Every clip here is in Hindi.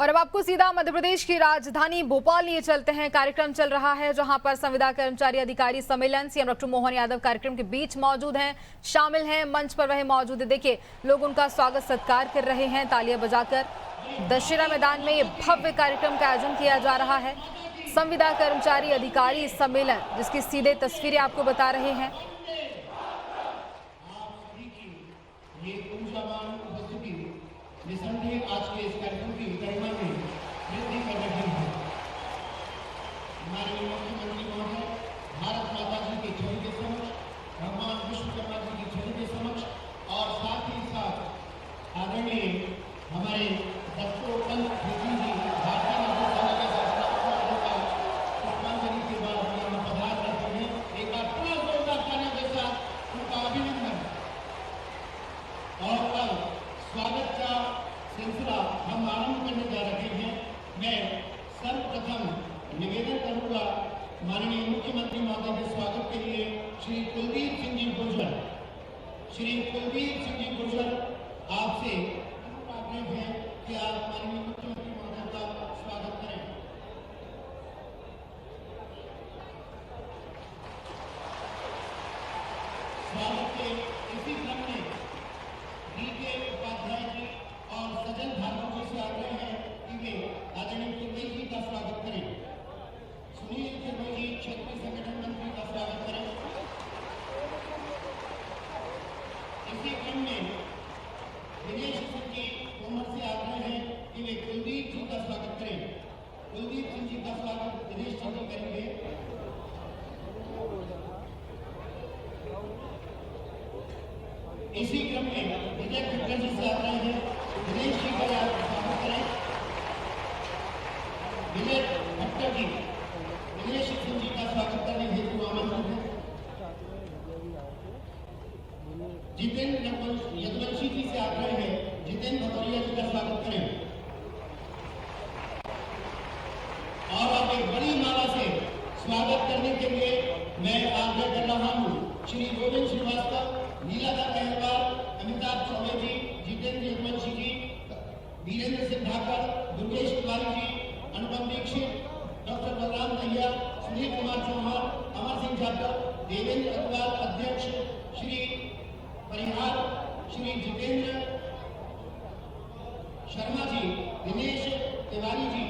और अब आपको सीधा मध्य प्रदेश की राजधानी भोपाल लिए चलते हैं। कार्यक्रम चल रहा है जहां पर संविदा कर्मचारी अधिकारी सम्मेलन सीएम डॉक्टर मोहन यादव कार्यक्रम के बीच मौजूद हैं, शामिल हैं, मंच पर वह मौजूद है। देखिए, लोग उनका स्वागत सत्कार कर रहे हैं तालियां बजाकर। दशहरा मैदान में ये भव्य कार्यक्रम का आयोजन किया जा रहा है, संविदा कर्मचारी अधिकारी सम्मेलन, जिसकी सीधे तस्वीरें आपको बता रहे हैं। आज के इस कार्यक्रम की गरिमा में वृद्धि कर रही है। हमारे मुख्यमंत्री महोदय भारत माता जी की छवि के समक्ष, भगवान विश्वकर्मा जी की छवि के समक्ष और साथ ही साथ आदरणीय हमारे दत्तोपंत जी भारतीय नागरिक सेना के शासनात्मक का पुष्पांजलि के बाद हमें पधार रहे हैं। एक बार पूरा जोरदार तालियों के साथ उनका अभिनंदन। और अब स्वागत का सिलसिला हम आरंभ करने जा रहे हैं। मैं सर्वप्रथम निवेदन करूंगा माननीय मुख्यमंत्री महोदय के स्वागत के लिए श्री कुलदीप सिंह जी गुर्जर। श्री कुलदीप सिंह जी गुर्जर, आपसे आग्रह है कि आप माननीय मुख्यमंत्री महोदय का स्वागत करें। स्वागत के इसी क्रम में डीके उपाध्याय जी और सजल भार्गव जी से आग्रह है कि वे आदरणीय कुलदीप जी का स्वागत करें। सुनील खन्ना जी क्षेत्रीय संगठन मंत्री का स्वागत करें। इसी क्रम में दिनेश सिंह जी तोमर से आग्रह है कि वे कुलदीप जी का स्वागत करें। कुलदीप सिंह जी का स्वागत दिनेश सिंह जी करेंगे। इसी क्रम में विजय खट्टर जी से आग्रह है दिनेश जी का स्वागत करें। विजय खट्टर जी दिनेश सिंह जी का स्वागत करने हेतु आमंत्रित है। जितेंद्र यदुवंशी जी से आग्रह है जितेंद्र भदौरिया जी का स्वागत करें। और अब एक बड़ी माला से स्वागत करने के लिए मैं आग्रह कर रहा हूँ श्री गोविंद श्रीवास्तव, नीलादा कहलवाल, अमिताभ चौबे जी, जितेंद्र यदुवंशी जी, वीरेंद्र सिंह ठाकर, दुर्गेश तिवारी जी, अनुपम दीक्षित, डॉक्टर बलराम दहिया, सुनील कुमार चौहान, अमर सिंह जाटव, देवेंद्र अग्रवाल अध्यक्ष, श्री परिहार, श्री जितेंद्र शर्मा जी, दिनेश तिवारी जी,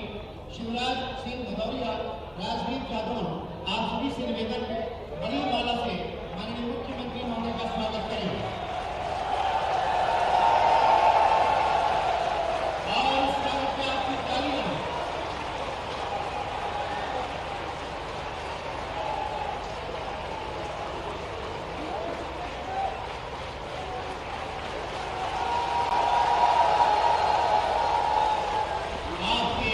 शिवराज सिंह भदौरिया, राजदीप जादव, आप सभी से निवेदन है बड़ी माला से माननीय मुख्यमंत्री महोदय का स्वागत करें। और इस स्वागत पे आपकी तालियां। आपके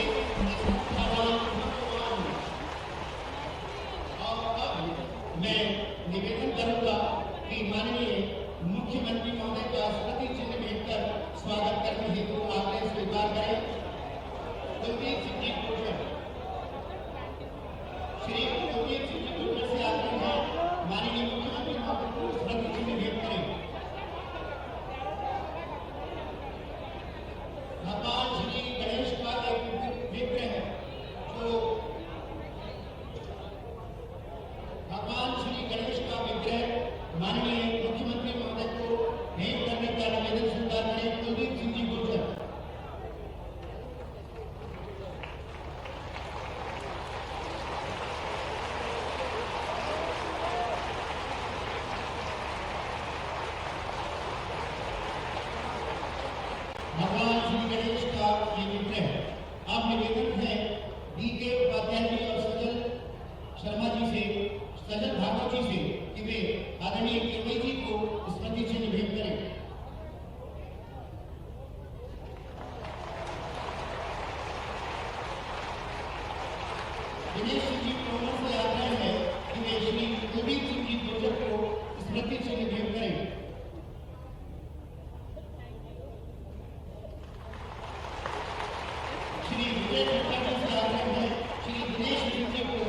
मैं निवेदन करूंगा कि माननीय मुख्यमंत्री महोदय का स्मृति चिन्ह भेंटकर स्वागत करने हेतु आग्रह स्वीकार करें। कुलदीप सिंह जी गुर्जर, श्री कुलदीप सिंह जी गुर्जर से आग्रह है माननीय मुख्यमंत्री महोदय को स्मृति चिन्ह भेंट करें। भगवान श्री गणेश का एक विग्रह है जो भगवान श्री गणेश का विग्रह माननीय मुख्यमंत्री महोदय को भेंट करने का निवेदन स्वीकार करें। कुलदीप सिंह जी गुर्जर। भगवान श्री गणेश का ये विग्रह। अब निवेदन है डीके उपाध्याय जी और सजल शर्मा जी से, सजल भार्गव जी से कि वे आदरणीय केवल जी को स्मृति चिन्ह भेंट करें। दिनेश सिंह जी तोमर से आग्रह है कि वे श्री कुलदीप सिंह जी गुर्जर को स्मृति चिन्ह भेंट करें। श्री विजय खट्टर जी से आग्रह है श्री दिनेश सिंह जी को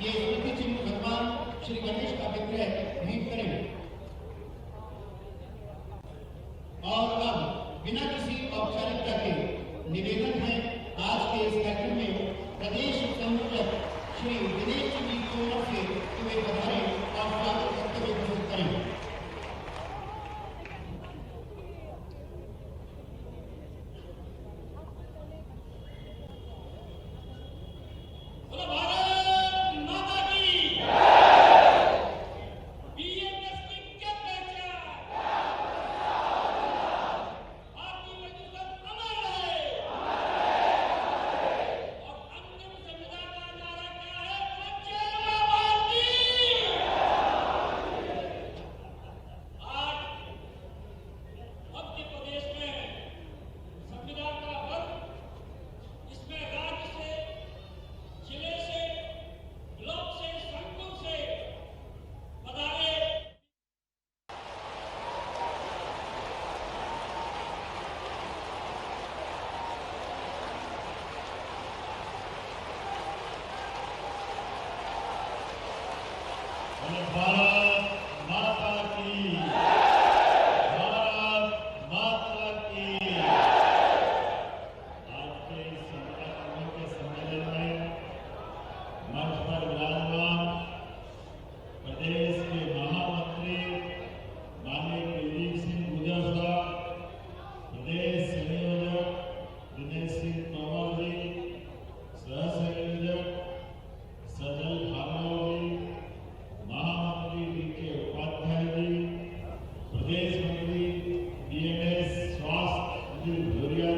ये स्मृति चिन्ह भगवान श्री गणेश का विग्रह भेंट करें। और अब बिना किसी औपचारिकता के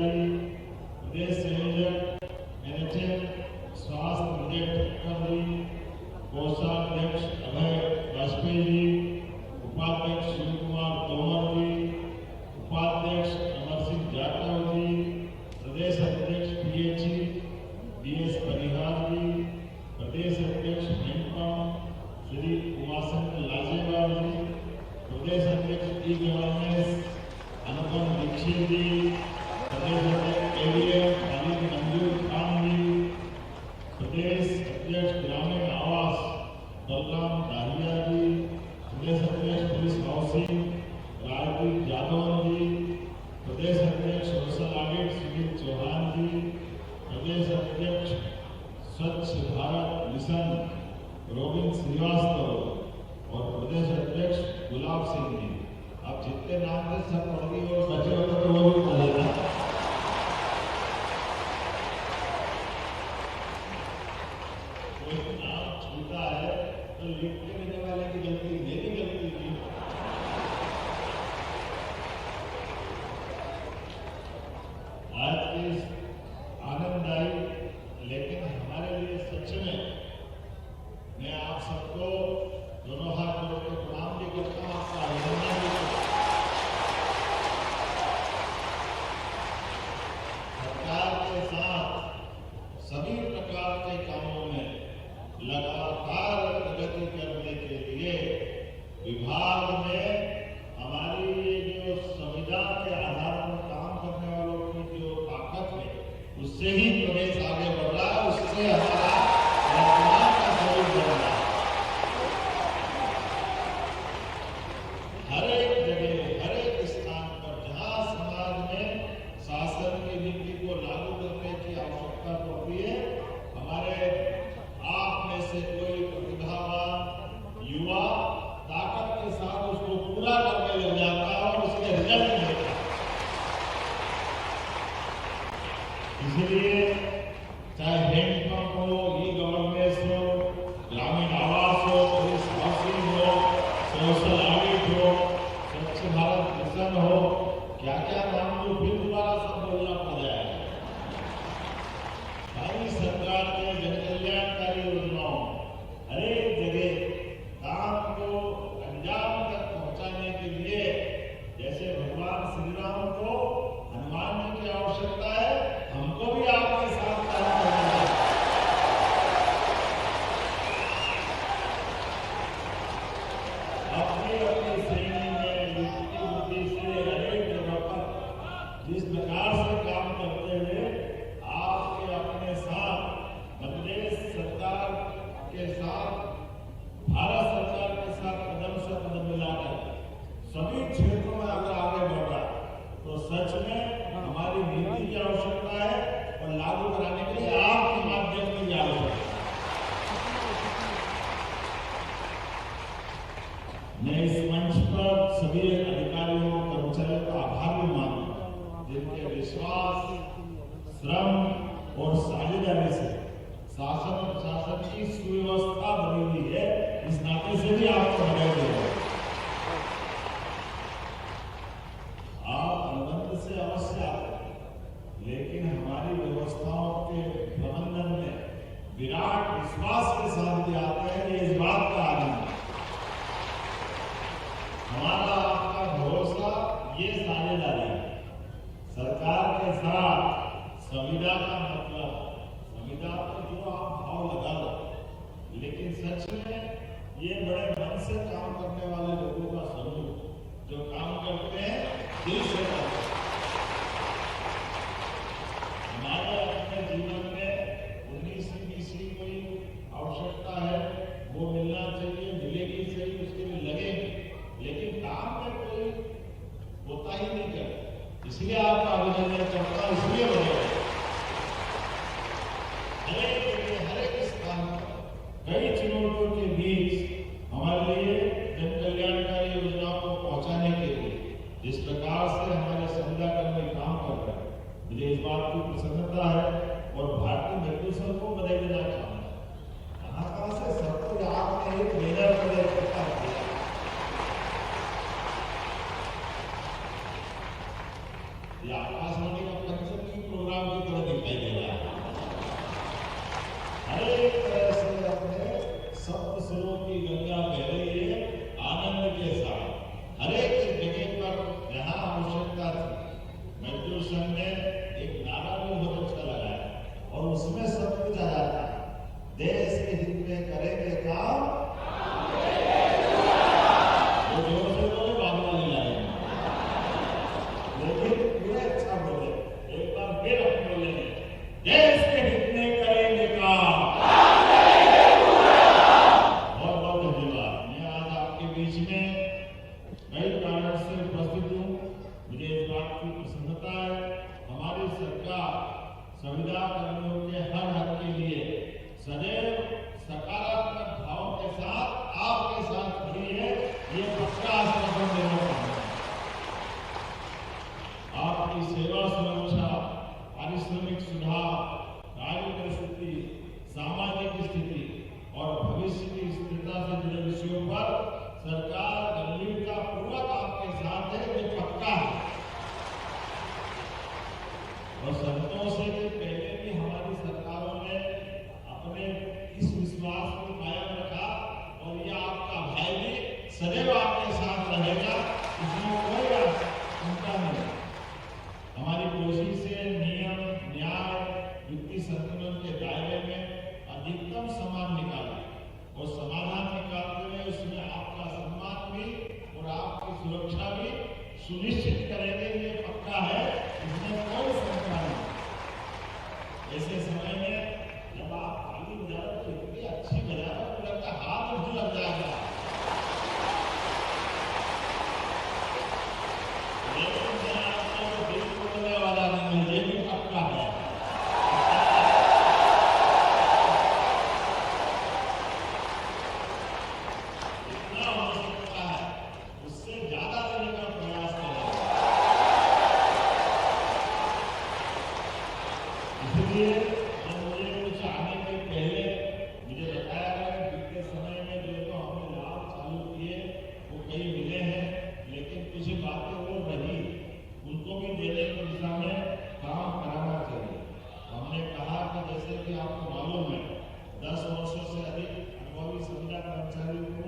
जी, प्रदेश संयोजक एनएचएम स्वास्थ्य प्रोजेक्ट ठक्कर जी, कोषाध्यक्ष अभय वाजपेयी जी, उपाध्यक्ष शिव कुमार तोमर जी, उपाध्यक्ष अमर सिंह जाटव जी, प्रदेश अध्यक्ष पीएचई डीएस परिहार जी, प्रदेश अध्यक्ष हैंडपंप श्री उमाशंकर लाजेवाल जी, प्रदेश अध्यक्ष ई गवर्नेंस अनुपम दीक्षित जी, प्रदेश अध्यक्ष एडीएम खालिद मंजूर खान जी, प्रदेश अध्यक्ष ग्रामीण आवास बलराम दाहिया जी, प्रदेश अध्यक्ष पुलिस हाउसिंग राजदीप यादव जी, प्रदेश अध्यक्ष सोशल ऑडिट सुनील चौहान जी, प्रदेश अध्यक्ष स्वच्छ भारत मिशन रोबिन श्रीवास्तव और प्रदेश अध्यक्ष गुलाब सिंह जी। आप जितने नाम थे सब पढ़ी और बचे होते तो वो भी पढ़ेगा। कोई नाम छूटा है तो लिखने देने वाले की गलती, मेरी गलती नहीं। आज की आनंददायी लेकिन हमारे लिए सच में मैं आप सबको दोनों हाथ जोड़ के प्रणाम भी करता हूँ, आपका अभिनंदन भी करता हूँ। सरकार के साथ सभी प्रकार के कामों में लगातार प्रगति करने के लिए विभाग में हमारी ये जो संविधान के आधार पर काम करने वालों की जो ताकत है उससे ही प्रदेश आगे बढ़ रहा है, उससे हमारा वर्तमान का स्वरूप बढ़ रहा है। हर एक जगह हर एक स्थान पर जहां समाज में शासन की नीति को लागू करने की आवश्यकता पड़ती है, हमारे आप में से कोई प्रतिभावान युवा ताकत के साथ उसको पूरा करने लग जाता है और उसके रिजल्ट मिलता है। इसलिए चाहे हैंडपंप हो, ई गवर्नेंस हो, ग्रामीण आवास हो, पुलिस हाउसिंग हो, सोशल ऑडिट हो, स्वच्छ भारत मिशन हो, क्या क्या नाम तो फिर दोबारा सब बोलना पड़ जाएगा। सारी सरकार के जन कल्याणकारी योजनाओं हर एक जगह काम को अंजाम तक पहुंचाने के लिए जैसे भगवान श्री राम को हनुमान जी की आवश्यकता है, हमको भी आपके साथ काम करना है। अपनी अपनी श्रेणी में युक्ति बुद्धि से हरेक जगह पर जिस प्रकार से काम करते हुए आपके अपने साथ प्रदेश सरकार के साथ भारत सरकार के साथ कदम से कदम मिलाकर सभी क्षेत्रों में अगर आगे बढ़ रहा तो सच में हमारी नीति की आवश्यकता है और लागू कराने के लिए आपके माध्यम की आवश्यकता है। मैं इस मंच पर सभी अधिकारियों कर्मचारियों का आभार भी मानता हूं, जिनके विश्वास, श्रम और साझेदारी से शासन प्रशासन की सुव्यवस्था बनी हुई है। इस नाते से भी आपको बधाई दे रहा हूं। आप अनुबंध से अवश्य आते हैं, लेकिन हमारी व्यवस्थाओं के प्रबंधन में विराट विश्वास के साथ भी आते हैं, ये इस बात का आनंद है। हमारा आपका भरोसा ये साझेदारी है। सरकार के साथ संविदा का मतलब संविदा पर जो आप भाव लगा लो, लेकिन सच में ये बड़े मन से काम करने वाले लोगों का समूह जो काम करते हैं दिल से करते हैं। हमारे अपने जीवन में 19-20 कोई आवश्यकता है, वो मिलना चाहिए, मिलेगी सही, उसके लिए लगेंगे, लेकिन काम में कोई होता ही नहीं करता। इसलिए आपका अभिनंदन करता हूं, इसलिए बने हर एक स्थान पर कई चुनौतियों के बीच हमारे लिए जन कल्याणकारी योजनाओं को पहुंचाने के लिए जिस प्रकार से हमारे संविदाकर्मी काम कर रहे हैं, मुझे इस बात की प्रसन्नता है और भारतीय मेडिकल सर को बधाई देना चाहूंगा। कहां से सबको आपने एक बैनर पर इकट्ठा किया। ये आकाशवाणी का पंच देश के हित में करेंगे काम। बहुत बहुत धन्यवाद। मैं आज आपके बीच में कई कारण से उपस्थित हूँ। मुझे इस बात की प्रसन्नता है, हमारी सरकार संविदा कर्मियों के हर हक के लिए सदैव सकारात्मक भाव के साथ आपके साथ खड़ी है, ये पक्का आश्वासन देना चाहता हूं। आपकी सेवा सुरक्षा, पारिश्रमिक सुधार, कार्य परिस्थिति, सामाजिक स्थिति और भविष्य की स्थिरता से जुड़े विषयों पर सरकार गंभीरता पूर्वक आपके साथ है, ये पक्का है। और संतों से पहले भी हमारी सरकारों ने अपने इस विश्वास को कायम रखा और ये आपका भाई भी सदैव आपके साथ रहेगा, इसमें कोई चिंता नहीं। हमारी कोशिश है नियम, न्याय, वित्तीय संतुलन के दायरे में अधिकतम सम्मान निकालें और समाधान निकालते हुए उसमें आपका सम्मान भी और आपकी सुरक्षा भी सुनिश्चित करेंगे, ये पक्का है, इसमें कोई शंका नहीं। ऐसे समय में जब आप ताली बजाओ तो इतनी अच्छी बजाओ तो लगता हाथ मुझे लग जाएगा, लेकिन मैं आपको दिल तोड़ने वाला नहीं हूं, ये भी पक्का है। इतना हो सकता है, उससे ज्यादा देने का प्रयास करें। इसलिए जब मुझे कुछ आने के पहले मुझे बताया गया कि बीते समय में जो हमने लाभ चालू किए वो कई मिले हैं, लेकिन कुछ बातें वो रही, उनको भी देने की दिशा में काम कराना चाहिए। हमने कहा कि जैसे कि आपको मालूम है 10 वर्षों से अधिक अनुभवी संविदा कर्मचारियों को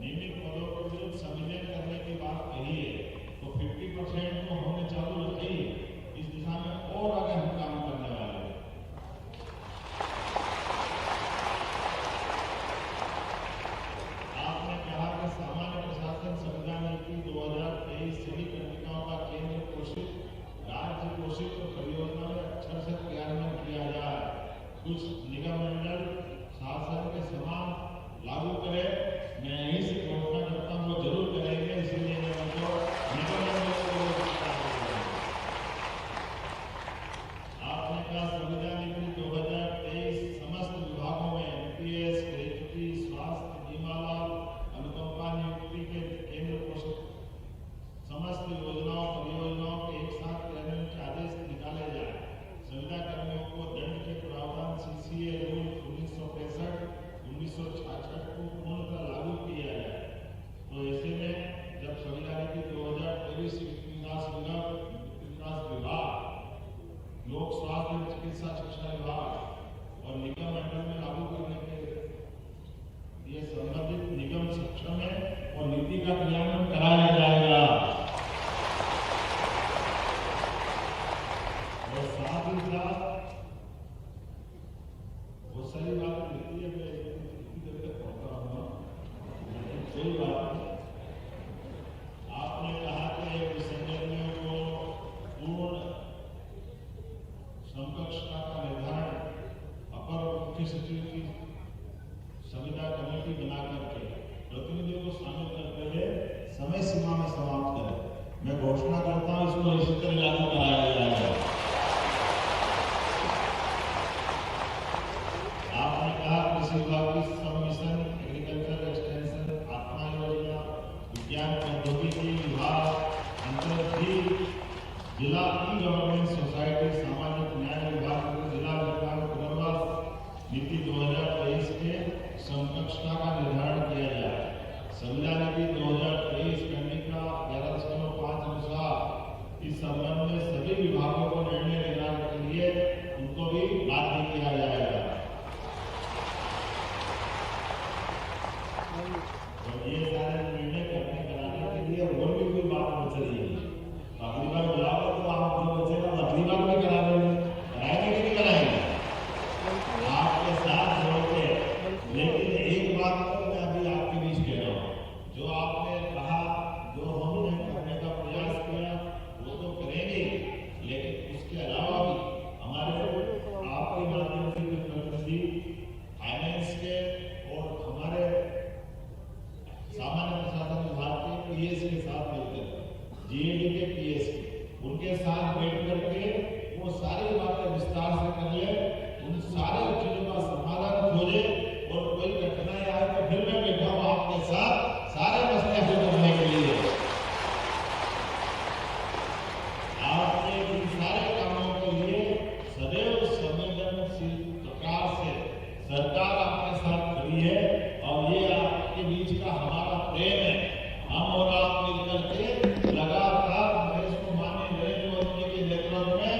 नियमित पदों पर विरुद्ध संविलियन करने की बात कही है, तो 50% तो हमने चालू रखी है। इस दिशा में और आगे हम काम करने वाले हैं। आपने कहा कि सामान्य प्रशासन संविदा नीति 2023 सभी कर्मिकाओं का केंद्र पोषित, राज्य पोषित और परियोजना में अक्षर से क्रियान्वयन किया जाए। कुछ निगम मंडल शासन के समान लागू करे, मैं यही से घोषणा करता हूँ वो जरूर करेंगे, इसीलिए मैं उनको निगम मंडल को आपने कहा संविदा नीति 2023 समस्त विभागों में एनपीएस, ग्रेजुटी, स्वास्थ्य, बीमा लाभ, अनुकंपा नियुक्ति के केंद्र पोषित समस्त योजनाओं परियोजनाओं के एक साथ क्रियान्वयन के आदेश निकाले जाए। संविदा कर्मियों को दंड के प्रावधान सीसीए रूल 1965-1966 को पूर्णतः लागू किया जाए। तो ऐसे में जब संविदा नीति 2023 विकास विभाग, लोक स्वास्थ्य एवं चिकित्सा शिक्षा विभाग और निगम मंडल में लागू करने के लिए संबंधित निगम शिक्षा में और नीति का क्रियान्वयन कराया जाएगा। और साथ ही साथ बहुत सारी बात लिखी है, मैं इतनी देर तक पढ़ता हूँ, लेकिन कोई बात नहीं। आपने कहा कि विसंगतियों को पूर्ण समकक्षता का निर्धारण अपर मुख्य सचिव की संविदा कमेटी बना करके प्रतिनिधियों को शामिल करते हुए समय सीमा में समाप्त करें। मैं घोषणा करता हूं इसको इसी तरह लागू कराया जाएगा। आपने कहा कृषि विभाग की सब मिशन, एग्रीकल्चर एक्सटेंशन, आत्मा योजना, विज्ञान प्रौद्योगिकी विभाग, अंतर्राष्ट्रीय जिला ई गवर्नेंस सोसाइटी, सामाजिक न्याय विभाग को जिला विभाग पुनर्वास नीति 2023 के समकक्षता का निर्धारण किया जाए। संविदा नीति 2023 खंडिका 11.5 अनुसार इस संबंध में सभी विभागों को निर्णय लेने के लिए उनको भी बाध्य किया जाएगा। और ये सारे निर्णय करने कराने के लिए और भी कोई बात बच रही है, अगली बार बुलाओ तो आप जो बचेगा अगली बार भी करा देंगे, कराएंगे कि नहीं कराएंगे आपके साथ जोड़ते। लेकिन एक बात तो मैं अभी आपके बीच कह रहा हूँ, जो आपने कहा, जो हमने करने का प्रयास किया वो तो करेंगे, लेकिन उसके अलावा भी हमारे आपके माध्यम से जो प्रतिनिधि फाइनेंस के और हमारे सामान्य प्रशासन विभाग के पीएस के साथ मिलकर जीएडी के पीएस के उनके साथ बैठ करके वो सारी बातें विस्तार से कर ले, उन सारे चीजों का समाधान खोजे और कोई कठिनाई आए तो फिर मैं बैठा हूँ आपके साथ सारे मसले हल करने के लिए। आपके इन सारे कामों के लिए सदैव संवेदनशील प्रकार से सरकार आपके साथ खड़ी है और ये आपके बीच का हमारा प्रेम है। हम और आप मिलकर के लगातार देश को माननीय नरेंद्र मोदी जी के नेतृत्व में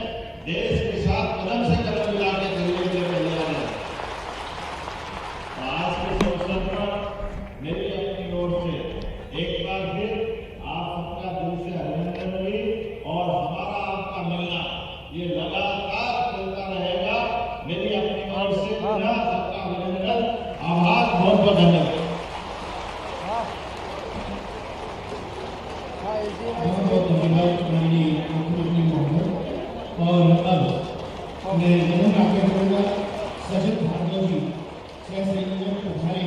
देश के साथ कदम से कदम मिला के चलने के लिए तैयार है। आज के अवसर पर मेरी अपनी ओर से एक बार फिर आप सबका दिल से अभिनंदन हुई और हमारा आपका मिलना ये लगातार चलता रहेगा। मेरी अपनी ओर से पुनः सबका अभिनंदन, आभार, बहुत बहुत धन्यवाद। बहुत बहुत धन्यवाद माननीय मुख्यमंत्री महोदय। और अब मैं जरूर आगे करूँगा सचिन भार्गव जी, सह संयोजक प्रभारी